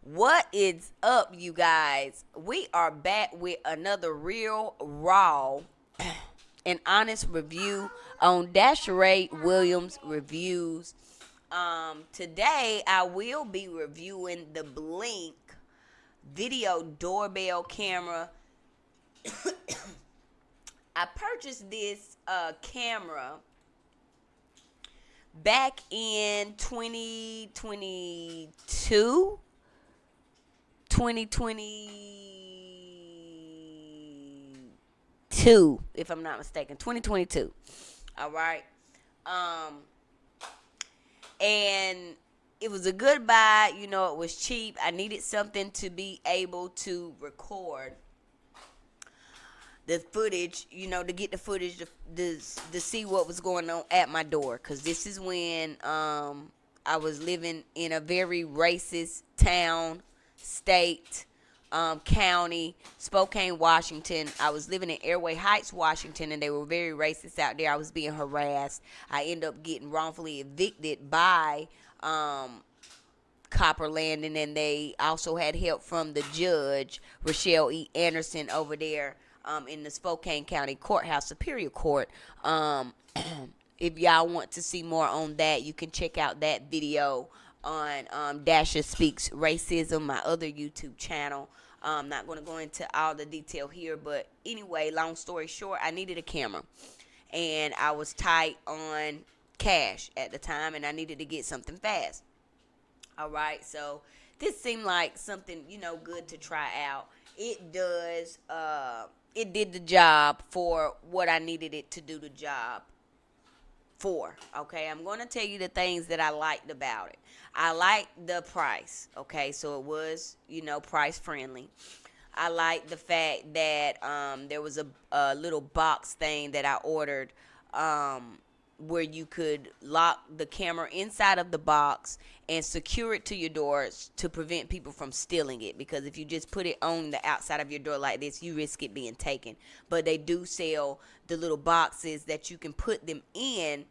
What is up, you guys? We are back with another real, raw, and honest review on Dasheray Williams Reviews. Today, I will be reviewing the Blink video doorbell camera. I purchased this camera back in 2022, if I'm not mistaken. 2022. All right. Um, and it was a good buy. It was cheap. I needed something to be able to record the footage, to get the footage to see what was going on at my door. Because this is when I was living in a very racist town, state, county, Spokane, Washington. I was living in Airway Heights, Washington, and they were very racist out there. I was being harassed. I ended up getting wrongfully evicted by Copper Landing, and they also had help from the judge, Rochelle E. Anderson, over there in the Spokane County Courthouse, Superior Court. If y'all want to see more on that, you can check out that video on Dasha Speaks Racism, my other YouTube channel. I'm not going to go into all the detail here, but anyway, long story short, I needed a camera, and I was tight on cash at the time, and I needed to get something fast. All right, so this seemed like something, good to try out. It did the job for what I needed it to do the job for. Okay, I'm going to tell you the things that I liked about it. I liked the price. Okay, so it was, price friendly. I liked the fact that there was a little box thing that I ordered, where you could lock the camera inside of the box and secure it to your doors to prevent people from stealing it. Because if you just put it on the outside of your door like this, you risk it being taken. But they do sell the little boxes that you can put them in,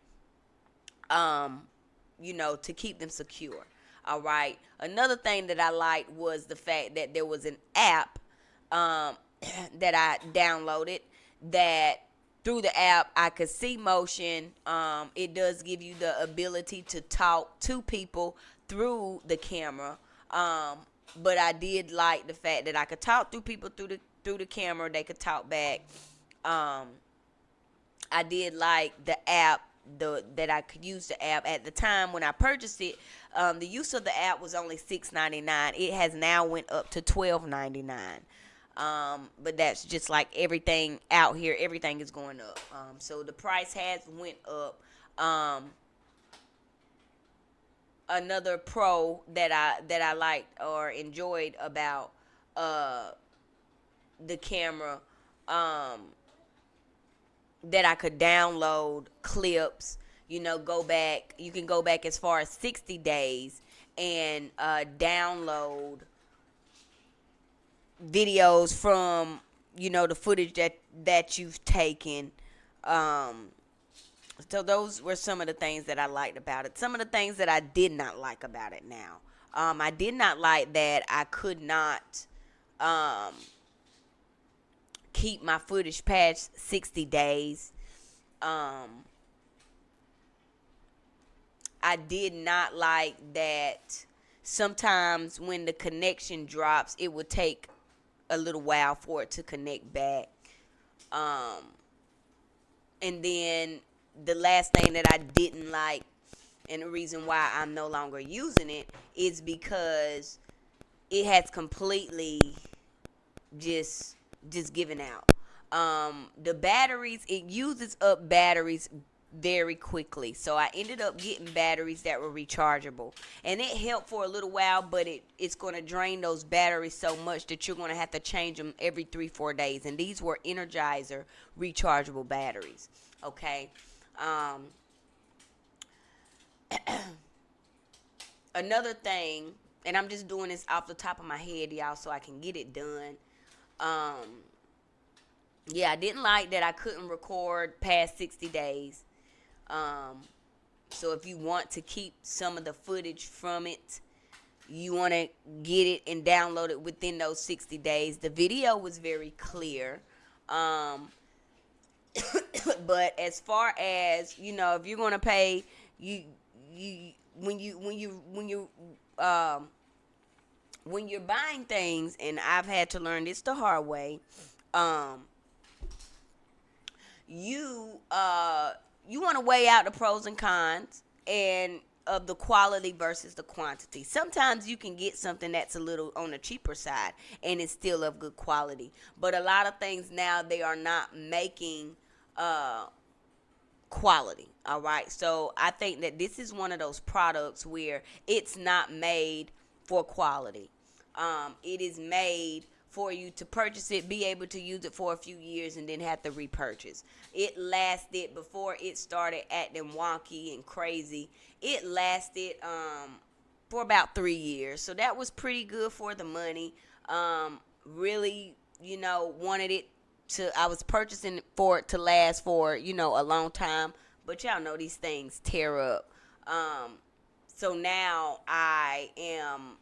to keep them secure. All right. Another thing that I liked was the fact that there was an app that I downloaded, that through the app I could see motion. It does give you the ability to talk to people through the camera. But I did like the fact that I could talk through people through the camera. They could talk back. I did like the app, that I could use the app. At the time when I purchased it, the use of the app was only $6.99. It has now went up to $12.99. But that's just like everything out here. Everything is going up. So the price has went up. Another pro that I liked or enjoyed about the camera, that I could download clips. Go back. You can go back as far as 60 days and download videos from the footage that you've taken. So those were some of the things that I liked about it. Some of the things that I did not like about it now. I did not like that I could not keep my footage past 60 days. I did not like that sometimes when the connection drops, it would take a little while for it to connect back. And then the last thing that I didn't like, and the reason why I'm no longer using it, is because it has completely just given out. The batteries, it uses up batteries very quickly. So I ended up getting batteries that were rechargeable, and it helped for a little while, but it's going to drain those batteries so much that you're going to have to change them every 3-4 days. And these were Energizer rechargeable batteries. Okay. Another thing, and I'm just doing this off the top of my head, y'all, so I can get it done. Yeah, I didn't like that I couldn't record past 60 days. So if you want to keep some of the footage from it, you want to get it and download it within those 60 days. The video was very clear. Um, but as far as, if you're going to pay, you you um when you're buying things, and I've had to learn this the hard way, um you want to weigh out the pros and cons and of the quality versus the quantity. Sometimes you can get something that's a little on the cheaper side and it's still of good quality. But a lot of things now, they are not making uh quality. All right. So I think that this is one of those products where it's not made for quality. It is made for you to purchase it, be able to use it for a few years, and then have to repurchase. It lasted, before it started acting wonky and crazy, it lasted for about 3 years. So that was pretty good for the money. Really, wanted it to, I was purchasing for it to last for, a long time. But y'all know these things tear up. So now I am,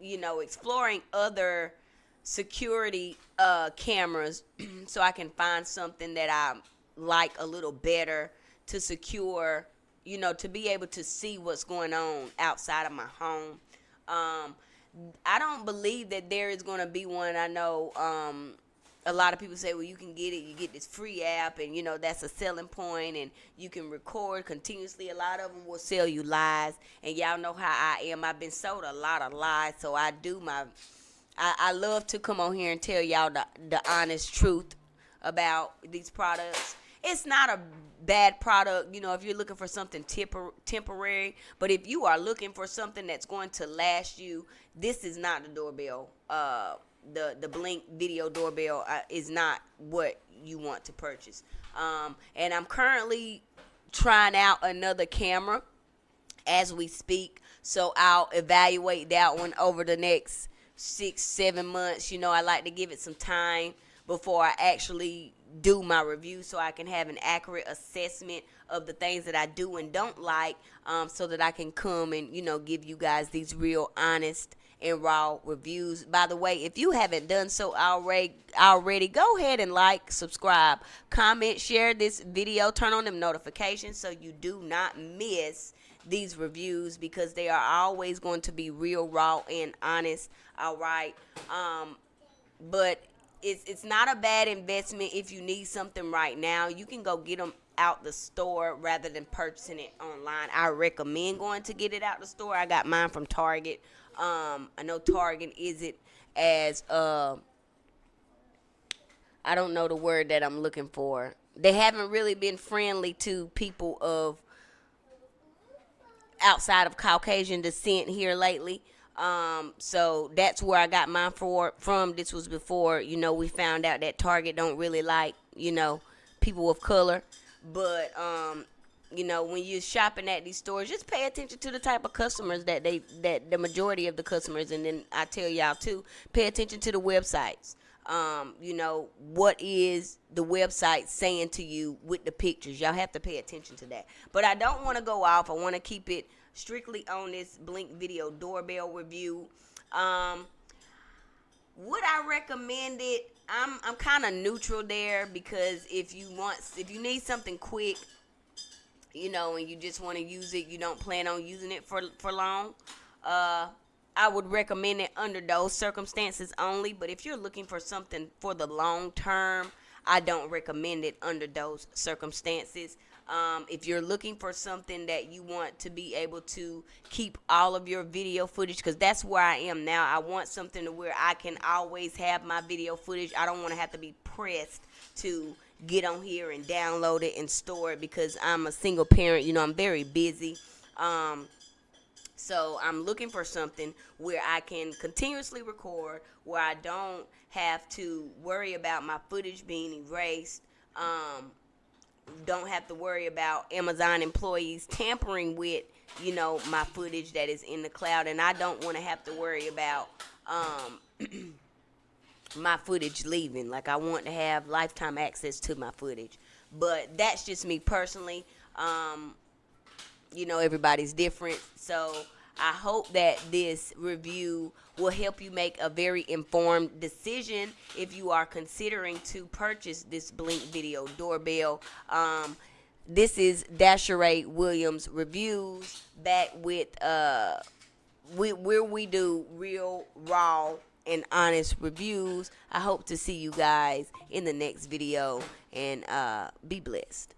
exploring other security cameras so I can find something that I like a little better to secure, to be able to see what's going on outside of my home. I don't believe that there is going to be one. I know a lot of people say, well, you can get it, you get this free app, and that's a selling point, and you can record continuously. A lot of them will sell you lies, and y'all know how I am. I've been sold a lot of lies, so I love to come on here and tell y'all the honest truth about these products. It's not a bad product, if you're looking for something temporary. But if you are looking for something that's going to last you, this is not the doorbell. The Blink video doorbell is not what you want to purchase. And I'm currently trying out another camera as we speak. So I'll evaluate that one over the next 6-7 months. I like to give it some time before I actually do my review, so I can have an accurate assessment of the things that I do and don't like, so that I can come and give you guys these real honest and raw reviews. By the way, if you haven't done so already, go ahead and like, subscribe, comment, share this video, turn on them notifications so you do not miss these reviews, because they are always going to be real, raw, and honest. All right. But it's not a bad investment. If you need something right now, you can go get them out the store rather than purchasing it online. I recommend going to get it out the store. I got mine from Target. I know Target isn't as I don't know the word that I'm looking for. They haven't really been friendly to people of outside of Caucasian descent here lately. So that's where I got mine from. This was before, we found out that Target don't really like, people of color. But, when you're shopping at these stores, just pay attention to the type of customers that the majority of the customers, and then I tell y'all too, pay attention to the websites. What is the website saying to you with the pictures? Y'all have to pay attention to that. But I don't want to go off. I want to keep it strictly on this Blink video doorbell review. Would I recommend it? I'm kind of neutral there, because if you need something quick, and you just want to use it, you don't plan on using it for long, I would recommend it under those circumstances only. But if you're looking for something for the long term, I don't recommend it under those circumstances. If you're looking for something that you want to be able to keep all of your video footage, because that's where I am now. I want something to where I can always have my video footage. I don't want to have to be pressed to get on here and download it and store it, because I'm a single parent. I'm very busy. So I'm looking for something where I can continuously record, where I don't have to worry about my footage being erased. Don't have to worry about Amazon employees tampering with, my footage that is in the cloud. And I don't want to have to worry about my footage leaving. Like, I want to have lifetime access to my footage. But that's just me personally. Everybody's different. So I hope that this review will help you make a very informed decision if you are considering to purchase this Blink Video doorbell. This is Dasheray Williams Reviews, back with where we do real, raw, and honest reviews. I hope to see you guys in the next video, and be blessed.